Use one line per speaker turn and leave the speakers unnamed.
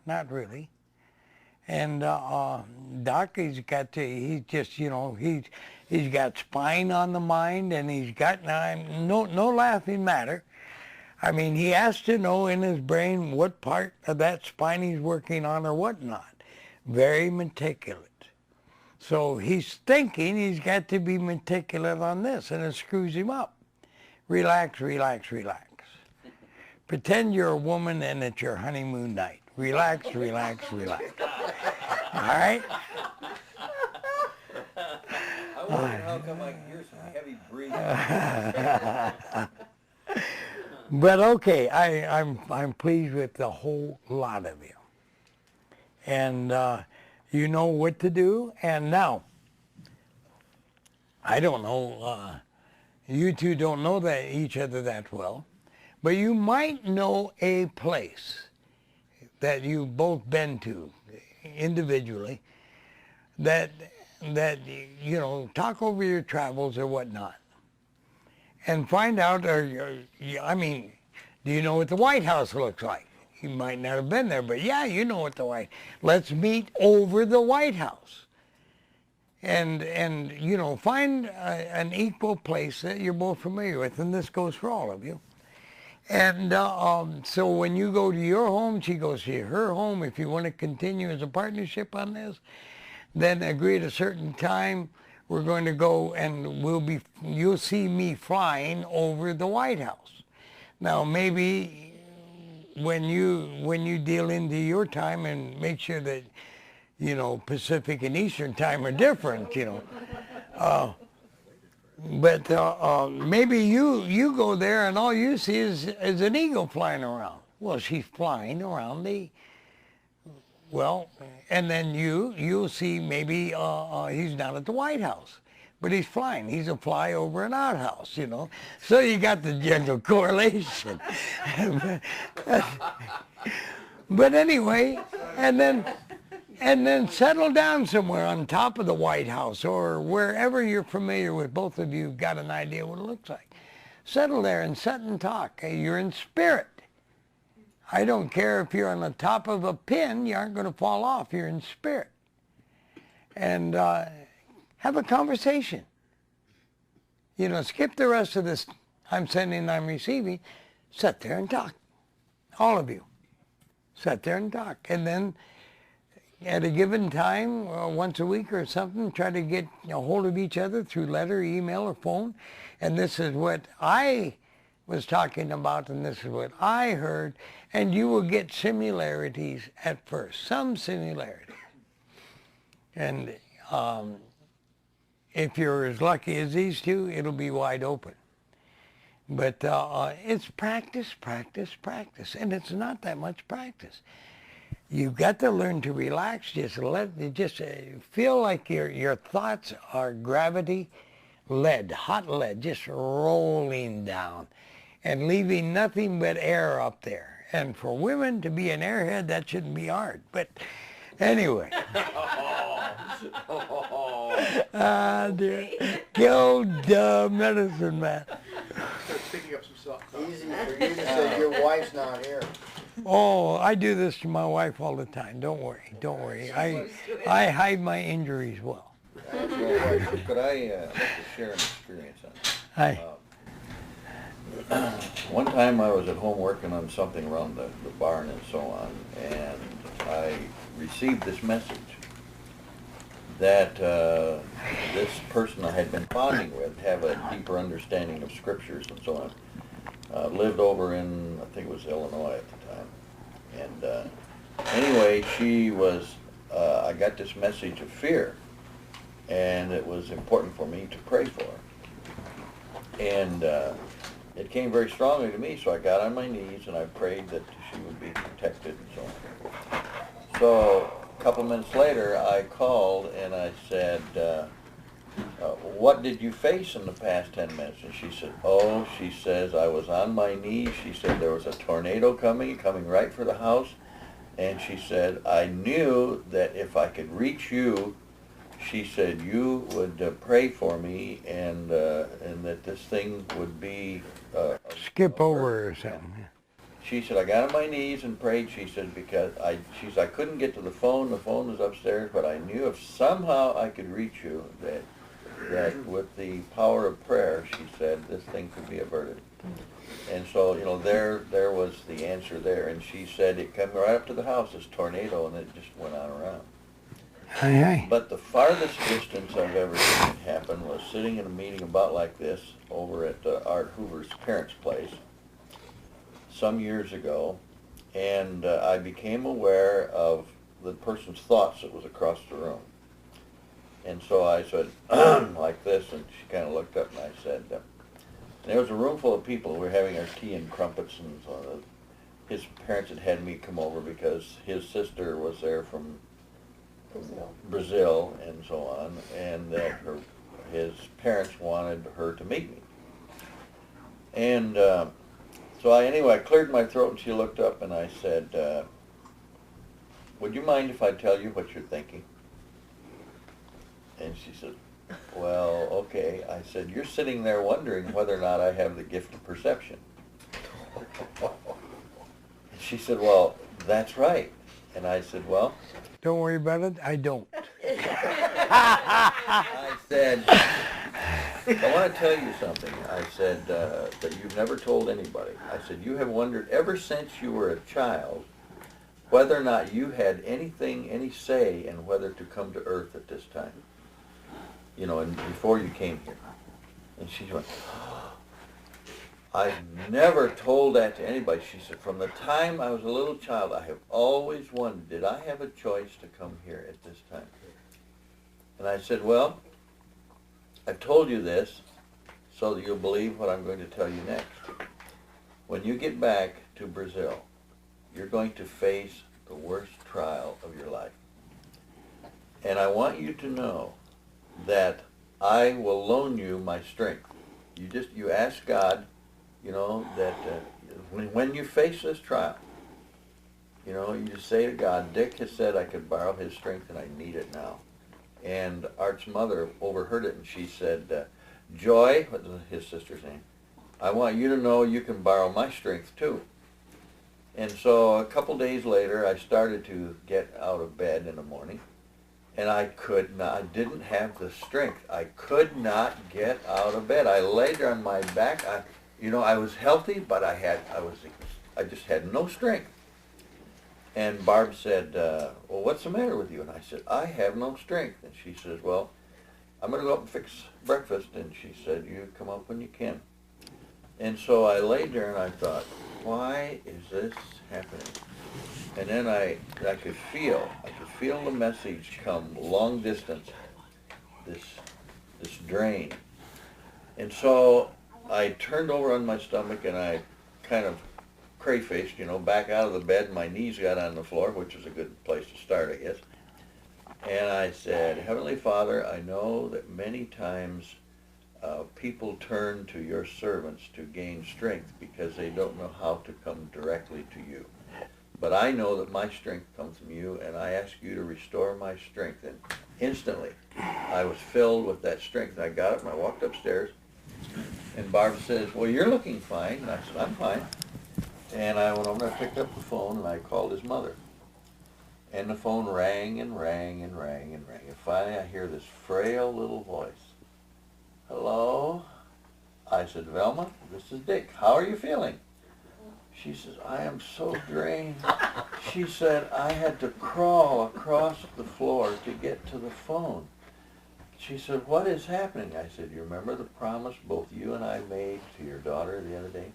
not really. And Doc, he's just, he's got spine on the mind, and he's got no laughing matter. I mean, he has to know in his brain what part of that spine he's working on or whatnot. Very meticulous. So he's thinking he's got to be meticulous on this, and it screws him up. Relax, relax, relax. Pretend you're a woman and it's your honeymoon night. Relax, relax, relax. All right?
I wonder how come I can hear some heavy breathing.
But okay, I'm pleased with the whole lot of you. And you know what to do. And now, I don't know, you two don't know each other that well, but you might know a place that you've both been to individually that talk over your travels or whatnot and find out, do you know what the White House looks like? You might not have been there, but yeah, you know what let's meet over the White House. And find an equal place that you're both familiar with, and this goes for all of you. And so when you go to your home, she goes to her home. If you want to continue as a partnership on this, then agree at a certain time. We're going to go, and you'll see me flying over the White House. Now, maybe when you deal into your time and make sure that, Pacific and Eastern time are different, But maybe you go there and all you see is an eagle flying around. Well, she's flying around and then you'll see maybe he's not at the White House, but he's flying. He's a fly over an outhouse, So you got the general correlation. But anyway, and then settle down somewhere on top of the White House or wherever you're familiar with. Both of you got an idea what it looks like. Settle there and sit and talk. You're in spirit. I don't care if you're on the top of a pin, you aren't going to fall off. You're in spirit. And have a conversation. Skip the rest of this I'm sending, I'm receiving. Sit there and talk. All of you. Sit there and talk. And then at a given time, once a week or something, try to get a hold of each other through letter, email, or phone. And this is what I was talking about, and this is what I heard. And you will get similarities at first, some similarities. And if you're as lucky as these two, it'll be wide open. But it's practice, practice, practice. And it's not that much practice. You've got to learn to relax. Just feel like your thoughts are gravity lead, hot lead, just rolling down and leaving nothing but air up there. And for women to be an airhead, that shouldn't be hard. But anyway. Dear. Killed the medicine man.
Picking up some salt.
Easy for you to say your wife's not here.
Oh, I do this to my wife all the time. Don't worry. Don't worry. I hide my injuries well.
Could I share an experience on that?
Hi.
One time I was at home working on something around the barn and so on, and I received this message that this person I had been bonding with, have a deeper understanding of scriptures and so on, lived over in, I think it was Illinois at the time. And anyway, she was, I got this message of fear, and it was important for me to pray for her. And it came very strongly to me, so I got on my knees and I prayed that she would be protected and so on. So a couple minutes later, I called and I said, what did you face in the past 10 minutes? And she said, she says, I was on my knees. She said there was a tornado coming right for the house. And she said, I knew that if I could reach you, she said, you would pray for me, and that this thing would be...
Skip over or something.
she said, I got on my knees and prayed, she said, because I couldn't get to the phone was upstairs, but I knew if somehow I could reach you, that with the power of prayer, she said, this thing could be averted. And so, you know, there was the answer there. And she said it came right up to the house, this tornado, and it just went on around.
Aye, aye.
But the farthest distance I've ever seen it happen was sitting in a meeting about like this over at Art Hoover's parents' place some years ago, and I became aware of the person's thoughts that was across the room. And so I said, like this, and she kind of looked up, and I said, there was a room full of people. We were having our tea and crumpets, and so his parents had me come over because his sister was there from Brazil and so on, and that his parents wanted her to meet me. And so I cleared my throat, and she looked up, and I said, would you mind if I tell you what you're thinking? And she said, well, okay. I said, you're sitting there wondering whether or not I have the gift of perception. And she said, well, that's right. And I said, well,
Don't worry about it, I don't.
I said, I want to tell you something. I said, that you've never told anybody. I said, you have wondered ever since you were a child whether or not you had any say in whether to come to earth at this time. You know, and before you came here. And she went, I've never told that to anybody. She said, from the time I was a little child, I have always wondered, did I have a choice to come here at this time? And I said, well, I've told you this so that you'll believe what I'm going to tell you next. When you get back to Brazil, you're going to face the worst trial of your life. And I want you to know that I will loan you my strength. You ask God, you know, that when you face this trial, you know, you just say to God, Dick has said I could borrow his strength and I need it now. And Art's mother overheard it, and she said, Joy, what was his sister's name, I want you to know you can borrow my strength too. And so a couple days later, I started to get out of bed in the morning. And I could not, I didn't have the strength. I could not get out of bed. I lay there on my back. I was healthy, but I just had no strength. And Barb said, well, what's the matter with you? And I said, I have no strength. And she says, well, I'm going to go up and fix breakfast. And she said, you come up when you can. And so I laid there and I thought, why is this happening? And then I could feel the message come long distance, this drain. And so I turned over on my stomach and I kind of crayfished, you know, back out of the bed. My knees got on the floor, which is a good place to start, I guess. And I said, Heavenly Father, I know that many times people turn to your servants to gain strength because they don't know how to come directly to you. But I know that my strength comes from you, and I ask you to restore my strength. And instantly, I was filled with that strength. I got up and I walked upstairs, and Barb says, well, you're looking fine. And I said, I'm fine. And I went over and I picked up the phone, and I called his mother. And the phone rang and rang and rang and rang. And finally, I hear this frail little voice. Hello? I said, Velma, this is Dick. How are you feeling? She says, I am so drained. She said, I had to crawl across the floor to get to the phone. She said, what is happening? I said, you remember the promise both you and I made to your daughter the other day?